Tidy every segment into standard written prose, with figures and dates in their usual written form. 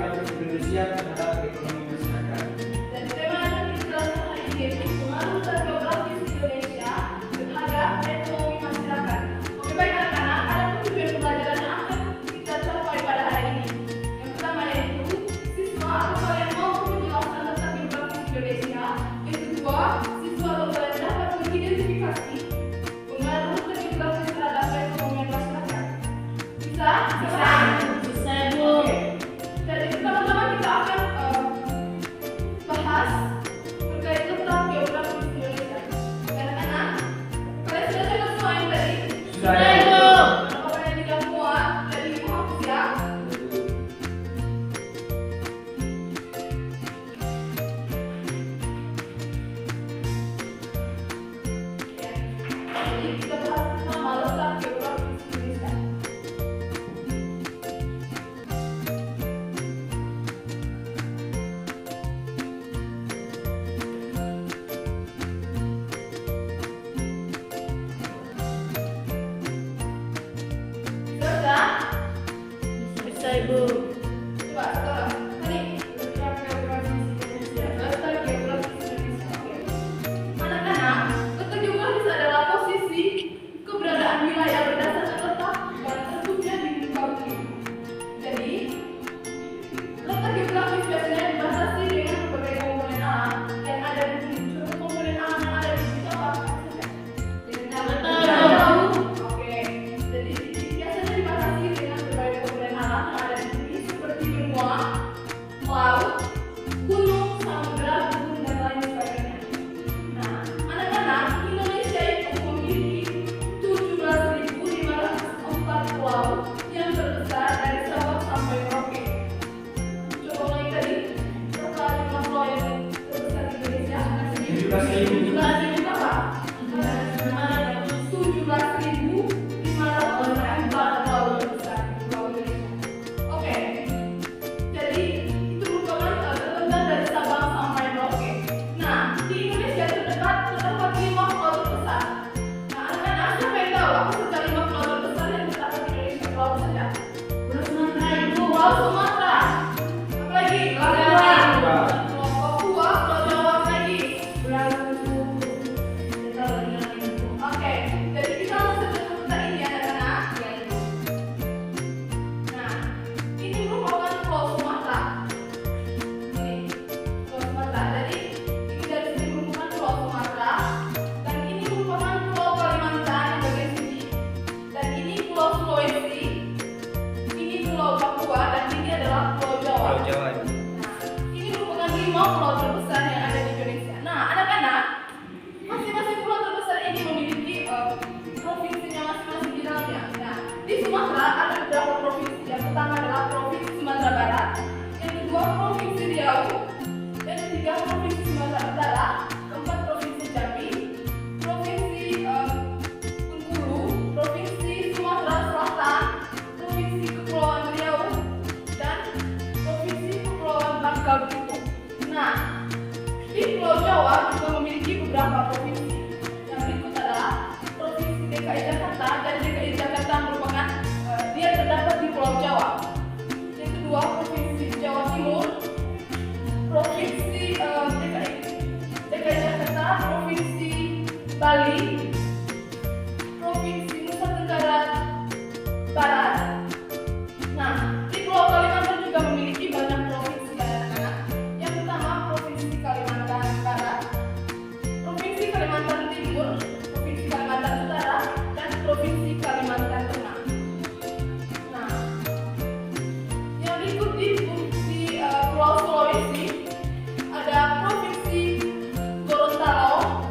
Provinsi Indonesia terhadap ekonomi masyarakat. Dan tema yang akan dijelaskan hari ini yaitu pengaruh geografis Indonesia terhadap ekonomi masyarakat. Oke, baik anak-anak, ada tujuan pembelajaran yang akan kita capai pada hari ini. Yang pertama yaitu siswa atau kalian mau menjelaskan tentang geografis Indonesia. Yang kedua, siswa atau kalian dapat mengidentifikasi pengaruh geografis terhadap ekonomi masyarakat. Bisa? Bisa. Jadi pertama-tama kita akan bahas terkait tentang geografis Indonesia. Anak-anak, kalian sudah coba semua yang tadi? Sudah. Kalau kalian tidak muat, jadi hapus ya. Jadi kita bahas pertama letak geografis Indonesia. Sudah? Bisa Ibu. Coba sekarang, tadi letak geografis Indonesia. Letak geografis Indonesia. Oke. Anak-anak, letak geografis adalah posisi keberadaan wilayah berdasarkan letak dan terbentuknya di muka bumi. Jadi, letak geografis biasanya dibatasi dengan berbagai komponen alam yang ada di bumi. Contoh komponen alam yang ada di bumi apa? Tahu? Oke. Jadi biasanya dibatasi dengan berbagai komponen alam yang ada di bumi seperti benua, laut, gunung, samudra, gunung dan lain sebagainya. Nah, anak-anak, Indonesia itu memiliki 17.504 pulau yang terbesar dari Sabang sampai Merauke. Coba ulangi tadi, berapa jumlah pulau yang terbesar di Indonesia? 17.000. 17.000 berapa? 17.504 pulau terbesar di Pulau Indonesia. Oke, jadi itu merupakan terbentuk dari Sabang sampai Merauke. Nah, di Indonesia terdapat 5 pulau terbesar. Nah, anak-anak siapa yang tahu apa saja 5 pulau terbesar yang terdapat di Indonesia? Pulau apa saja? Pulau Sumatera Ibu. Pulau Sumatera. Apa lagi? Pulau Jawa. Pulau Papua, Pulau Jawa apa lagi? Oke, jadi kita langsung ke peta ini anak-anak. Nah, ini merupakan Pulau Sumatera. Ini Pulau Sumatera. Jadi ini dari sini merupakan Pulau Sumatera, dan ini merupakan Pulau Kalimantan yang bagian sini, dan ini Pulau Sulawesi, ini Pulau Papua, dan ini adalah Pulau Jawa. Pulau Jawa. Nah, ini merupakan 5 pulau terbesar yang ada di Indonesia. Nah, anak-anak, masing-masing pulau terbesar ini memiliki provinsinya masing-masing di dalamnya. Nah, di Sumatera ada beberapa provinsi. Yang pertama adalah Provinsi Sumatera Barat, yang kedua Provinsi Riau, yang ketiga Provinsi Sumatera Utara, keempat Provinsi Jambi, Provinsi Bengkulu, Provinsi Sumatera Selatan, Provinsi Kepulauan Riau, dan Provinsi Kepulauan Bangka Belitung. Nah, di Pulau Jawa juga memiliki beberapa provinsi. Yang berikut adalah Provinsi DKI Jakarta, dan DKI Jakarta merupakan dia terdapat di Pulau Jawa. Yang kedua Provinsi Jawa Timur, Provinsi DKI Jakarta, Provinsi Bali, Provinsi Nusa Tenggara Barat. Nah, di Pulau Kalimantan juga memiliki banyak provinsi anak-anak. Yang pertama Provinsi Kalimantan Barat, Provinsi Kalimantan Timur, Provinsi Kalimantan Utara, dan Provinsi Kalimantan Tengah. Nah, yang berikut di Pulau Sulawesi ada Provinsi Gorontalo,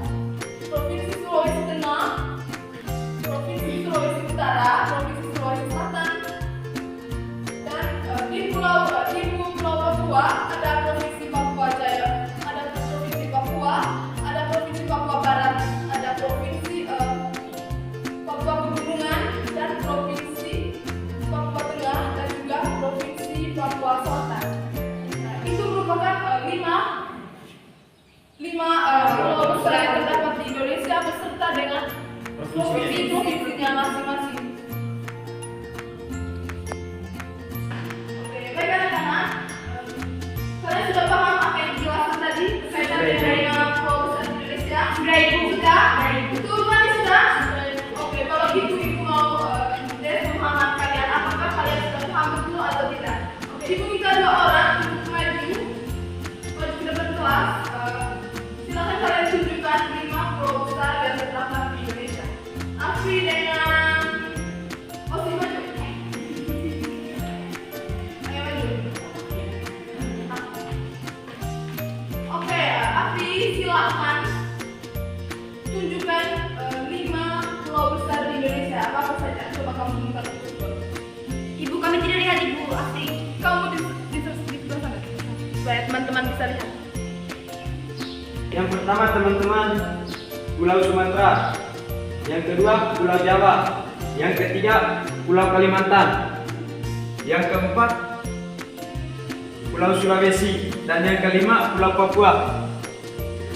Provinsi Sulawesi Tengah, Provinsi Sulawesi Utara, Provinsi Sulawesi Selatan, dan di Pulau Papua ada Provinsi Papua Jaya, ada Provinsi Papua, ada Provinsi Papua Barat, ada Provinsi Papua Pegunungan, dan Provinsi Papua Tengah, dan juga Provinsi Papua Selatan. Nah, itu merupakan lima pulau besar yang terdapat di Indonesia beserta dengan provinsi-provinsinya masing-masing. Oke, baik anak-anak, supaya teman-teman bisa lihat. Yang pertama teman-teman, Pulau Sumatera. Yang kedua, Pulau Jawa. Yang ketiga, Pulau Kalimantan. Yang keempat, Pulau Sulawesi. Dan yang kelima, Pulau Papua.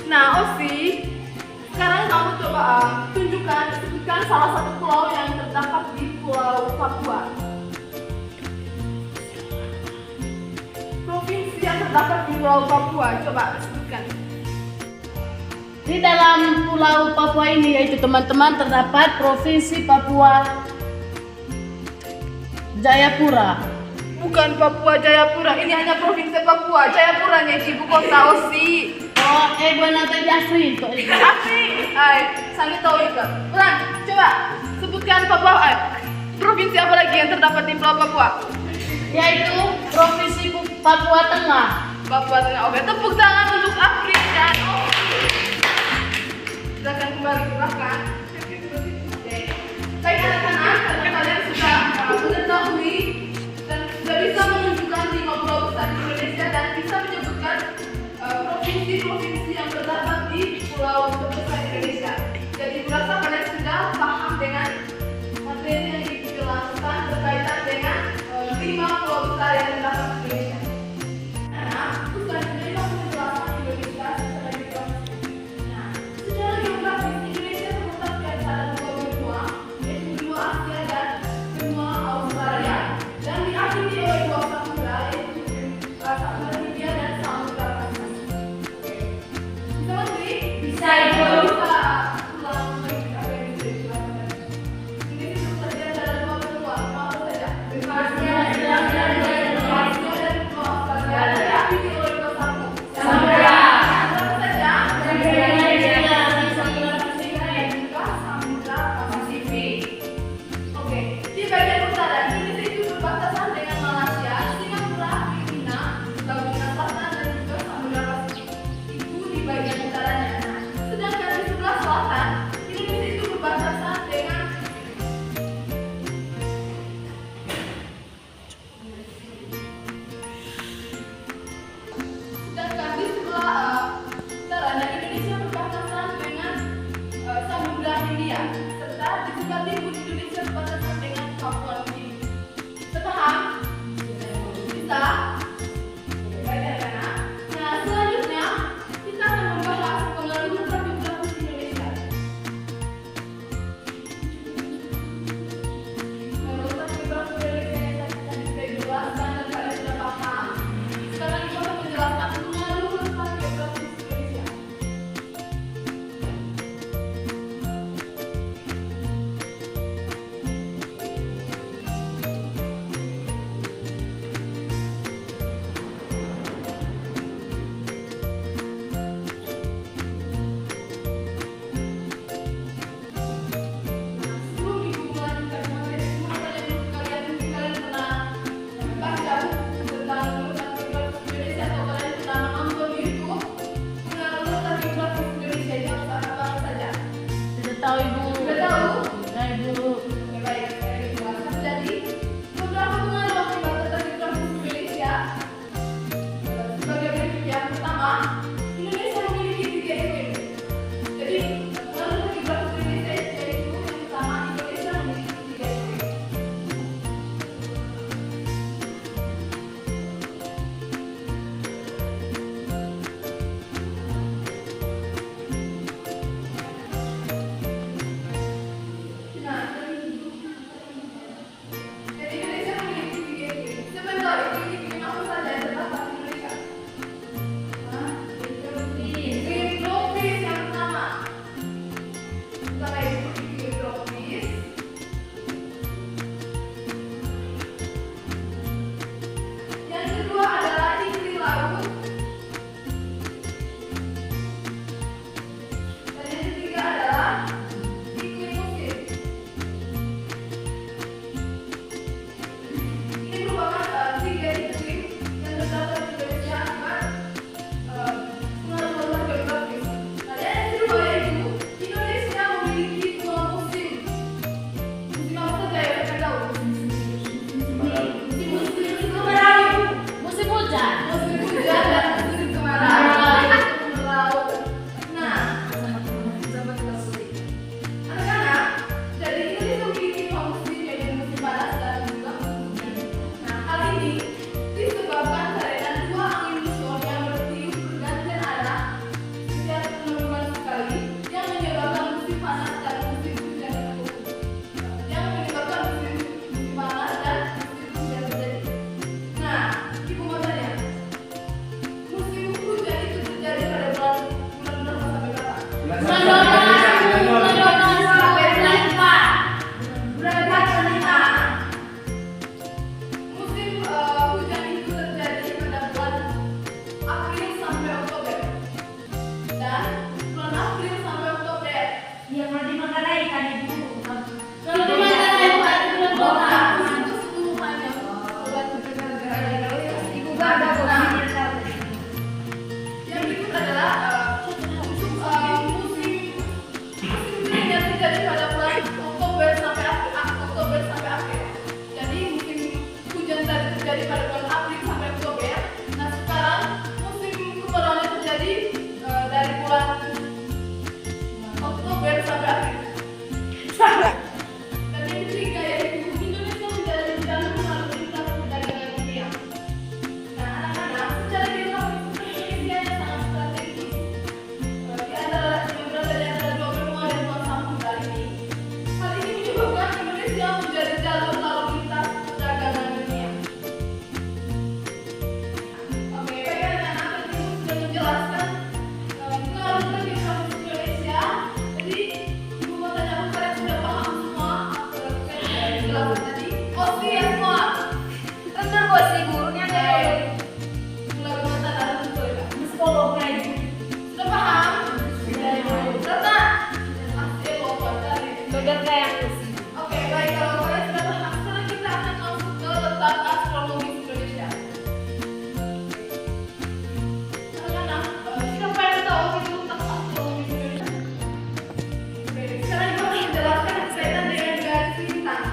Nah, Osi, sekarang kamu coba sebutkan salah satu pulau yang terdapat di Pulau Papua. Provinsi yang terdapat di Pulau Papua, coba sebutkan. Di dalam Pulau Papua ini yaitu teman-teman terdapat Provinsi Papua Jayapura. Bukan Papua Jayapura, ini hanya Provinsi Papua. Jayapuranya di ibu kota Osi. Oh, bukan tadi asli kok itu. Asli, sangat tahu juga. Ulang, coba sebutkan provinsi apa lagi yang terdapat di Pulau Papua? Yaitu Provinsi Papua Tengah. Papua Tengah. Oke, tepuk tangan untuk Afrik dan Osi. Silakan kembali ke belakang. Oke. Baik anak-anak, karena kalian sudah mengetahui dan sudah bisa menunjukkan 5 pulau besar di Indonesia dan bisa menyebutkan provinsi-provinsi yang terdapat di pulau terbesar Indonesia. Jadi merasa kalian sudah paham dengan materi yang dijelaskan berkaitan dengan 5 pulau besar yang terdapat di Indonesia. Nah, itu selanjutnya kita menjelaskan Indonesia secara geografis. Nah, secara geografis Indonesia terletak di antara dua benua, yaitu benua Asia dan benua Australia, dan diakhiri oleh dua samudra, yaitu Samudra Hindia dan Samudra Pasifik. April sampai Oktober. Dan bulan April sampai Oktober. Yang mau dimanggarai kan ibu. Kalau di Manggarai bukan di bulan kota. Itu seluruhannya bulan Ibu bangga bukan yang berikut adalah musim hujan yang terjadi pada bulan Oktober sampai April. Jadi musim hujan tadi terjadi pada bulan April sampai Oktober. Nah sekarang musim kemarau terjadi dari bulan Oktober sampai April. Dan yang ketiga yaitu Indonesia menjadi jalur lalu lintas perdagangan dunia. Nah, anak-anak, secara geografis Indonesia yang sangat strategis. Di antara yang berada di antara dua benua dan dua samudra ini. Hal ini menyebabkan Indonesia menjadi jalur lalu lintas perdagangan dunia. Oke, baik anak-anak, tadi Ibu sudah menjelaskan pengaruh geografis Indonesia. Jadi Ibu mau tanya apa kalian sudah paham semua apa yang dijelaskan tadi? Oh iya semua. bener bos gurunya Oke. Mulai mata dalam sekolah. sekolah kayak Sudah paham? Rata? Asli lo dari. bener kayak Oke, baik kalau kalian sudah paham, sekarang kita akan masuk ke letak astronomi Indonesia. Anak-anak, siapa yang tahu itu letak astronomi Indonesia? Oke, sekarang kita akan menjelaskan berkaitan dengan garis lintang.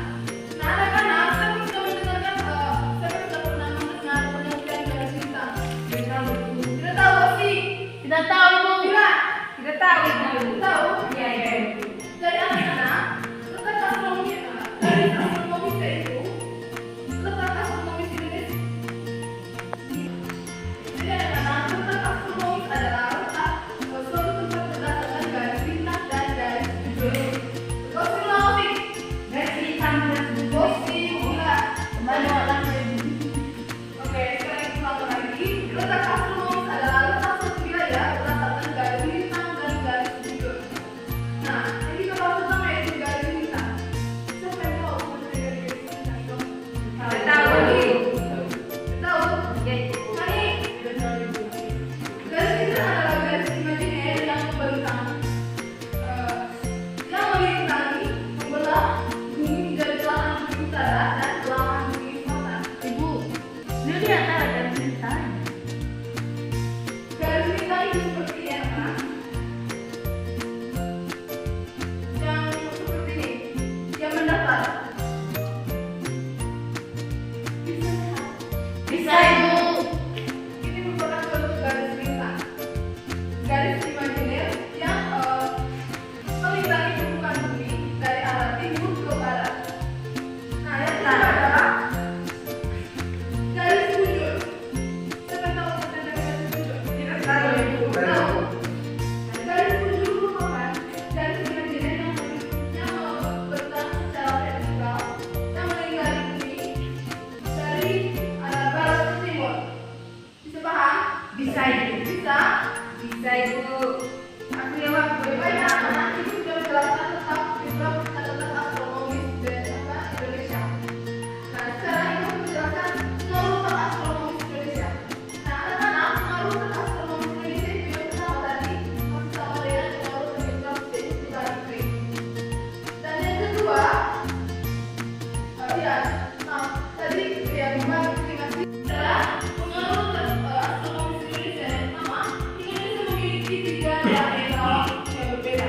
Nah, anak-anak, siapa yang sudah mendengarkan, siapa yang sudah pernah mendengar penelitian garis lintang? Tidak tahu sih. Tidak tahu Ibu. Tidak. tidak tahu ibu. Tahu? Iya iya. Dari anak-anak, letak astronomi dari astronomis itu letak astronomis Indonesia. Jadi anak-anak, letak astronomis adalah letak suatu tempat berdasarkan garis lintang dan garis bujur. Gosip langsing, Garis hitam dan gosip gila. Kembali lagi. Oke, sekarang kita ulang lagi. Letak astronomis adalah letak suatu wilayah berdasarkan garis lintang dan garis bujur. Nah, yang kita bahas pertama yaitu garis lintang. Siapa yang tahu sebenarnya garis lintang itu? Tidak tahu ibu. Tahu? Ya ibu. Hani, garis lintang adalah garis imajiner yang membentang, yang melintangi, membelah bumi menjadi belahan bumi utara dan belahan bumi selatan. Ibu, ini dia antara garis lintang. Garis lintang itu seperti ini, anak. Yang seperti ini, yang mendatar. Bisa lihat. Bisa Ibu. Ini merupakan suatu garis lintang, garis imajiner yang melintangi permukaan bumi dari arah timur ke barat. Nah, yang kedua adalah garis bujur. Siapa yang tahu tentang garis bujur? Tidak tahu ibu. Tahu. Garis bujur merupakan garis imajiner yang membentang secara vertikal yang melingkari bumi dari arah barat ke timur. Bisa paham? Bisa ibu. Bisa? Bisa ibu. Aku jawab, baik anak-anak, Ibu sudah menjelaskan tentang geografis dan letak astronomis Indonesia. Nah, sekarang Ibu menjelaskan pengaruh letak astronomis Indonesia. Nah, anak-anak, pengaruh letak astronomis Indonesia itu yang pertama tadi masih sama dengan pengaruh geografis yaitu perubahan iklim. Dan yang kedua, tadi ya perubahan iklim adalah pengaruh astronomis Indonesia. Yang pertama, Indonesia memiliki tiga daerah yang berbeda.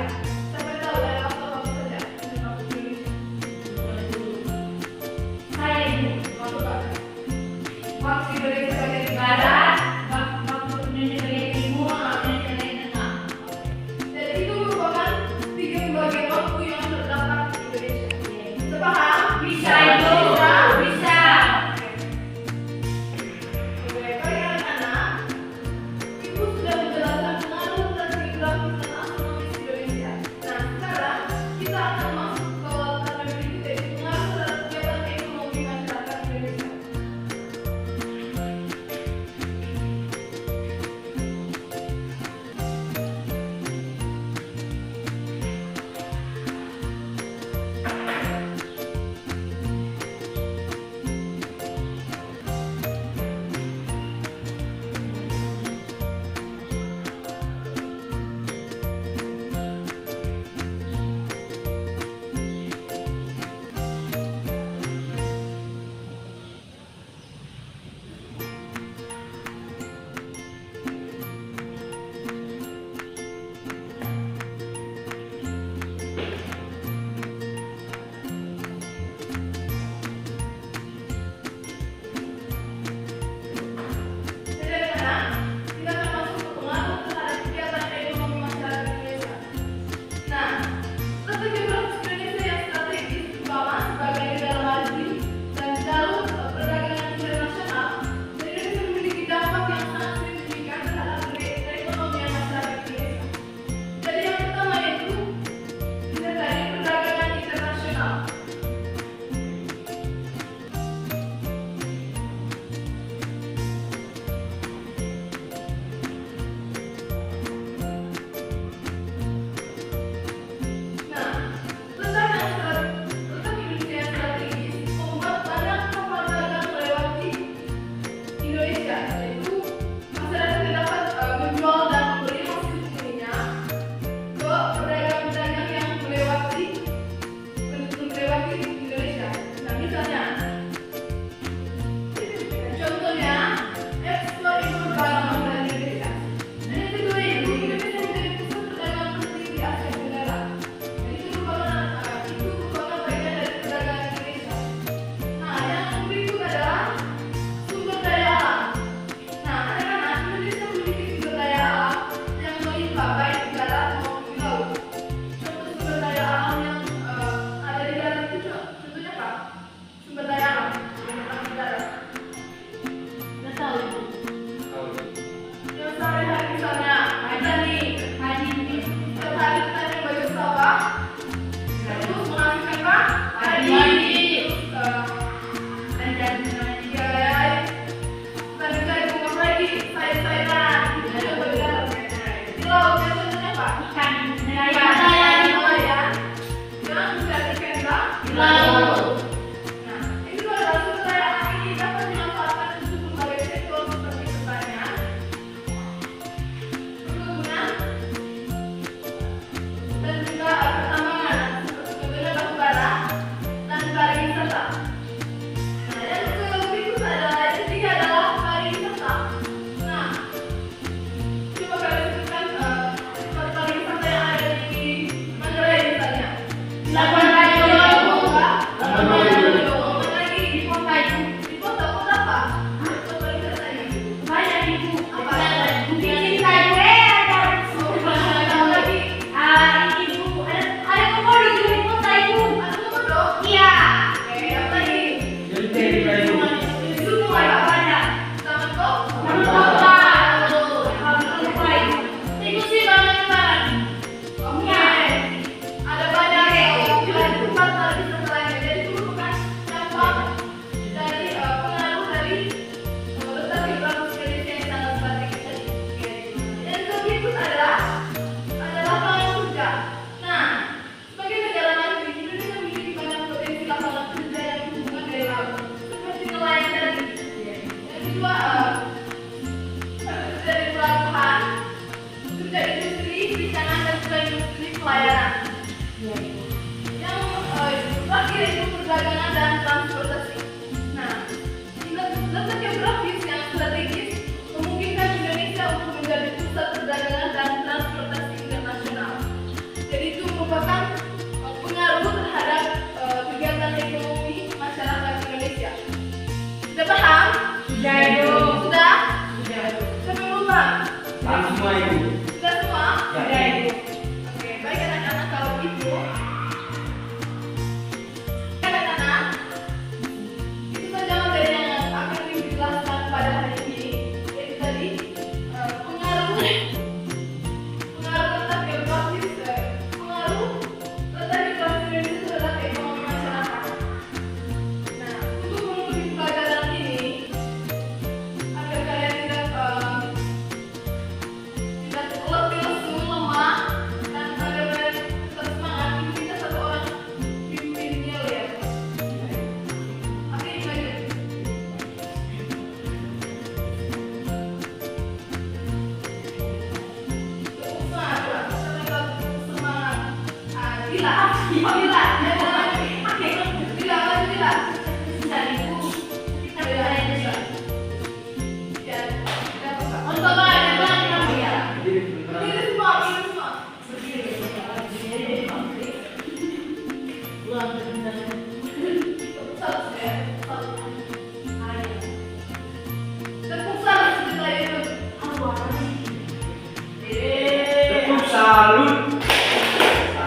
Tepuk salut.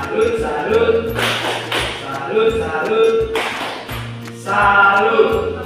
Salut, salut. Salut, salut. Salut.